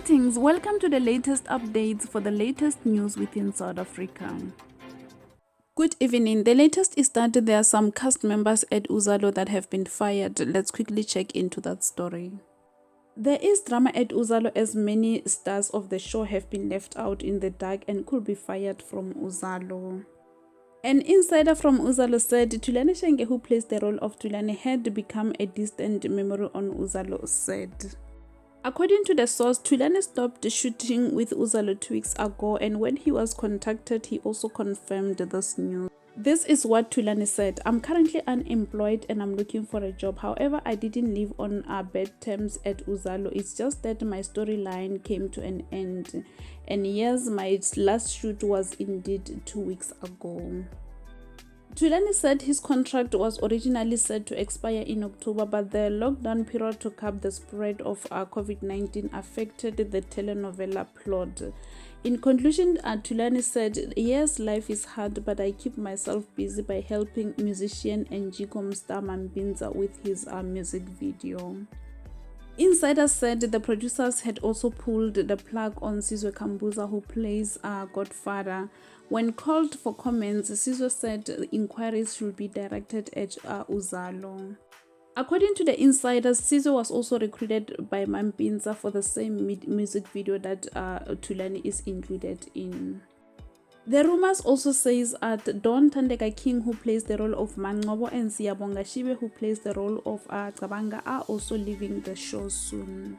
Greetings, welcome to the latest updates for the latest news within South Africa. Good evening. The latest is that there are some cast members at Uzalo that have been fired. Let's quickly check into that story. There is drama at Uzalo as many stars of the show have been left out in the dark and could be fired from Uzalo. An insider from Uzalo said Thulani Shenge, who plays the role of Thulani, had become a distant memory on Uzalo said. According to the source, Thulani stopped shooting with Uzalo 2 weeks ago, and when he was contacted, he also confirmed this news. This is what Thulani said: "I'm currently unemployed and I'm looking for a job. However, I didn't live on bad terms at Uzalo. It's just that my storyline came to an end. And yes, my last shoot was indeed 2 weeks ago." Thulani said his contract was originally set to expire in October, but the lockdown period to curb the spread of COVID-19 affected the telenovela plot. In conclusion, Thulani said, "Yes, life is hard, but I keep myself busy by helping musician and Gqom star Mampinza with his music video." Insiders said the producers had also pulled the plug on Sizwe Kambuza, who plays Godfather. When called for comments, Sizwe said inquiries should be directed at Uzalo. According to the insiders, Sizwe was also recruited by Mampinza for the same music video that Thulani is included in. The rumors also says that Don Thandeka King, who plays the role of Manqobo, and Siyabonga Shibe, who plays the role of Cabanga, are also leaving the show soon.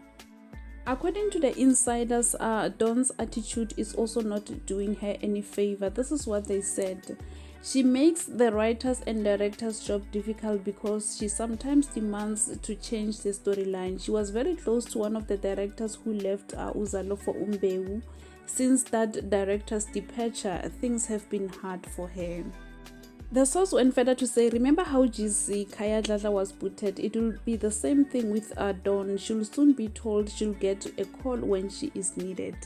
According to the insiders, Don's attitude is also not doing her any favor. This is what they said: "She makes the writers and directors' job difficult because she sometimes demands to change the storyline. She was very close to one of the directors who left Uzalo for Umbewu. Since that director's departure, things have been hard for her." The source went further to say, "Remember how GC Khaya Dladla was booted? It will be the same thing with Dawn. She'll soon be told she'll get a call when she is needed."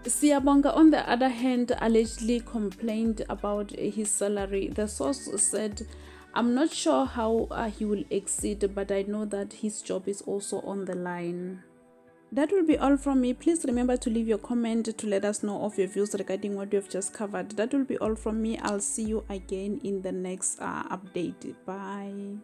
Siyabonga, on the other hand, allegedly complained about his salary. The source said, "I'm not sure how he will exceed, but I know that his job is also on the line." That will be all from me. Please remember to leave your comment to let us know of your views regarding what we have just covered. That will be all from me. I'll see you again in the next update. Bye.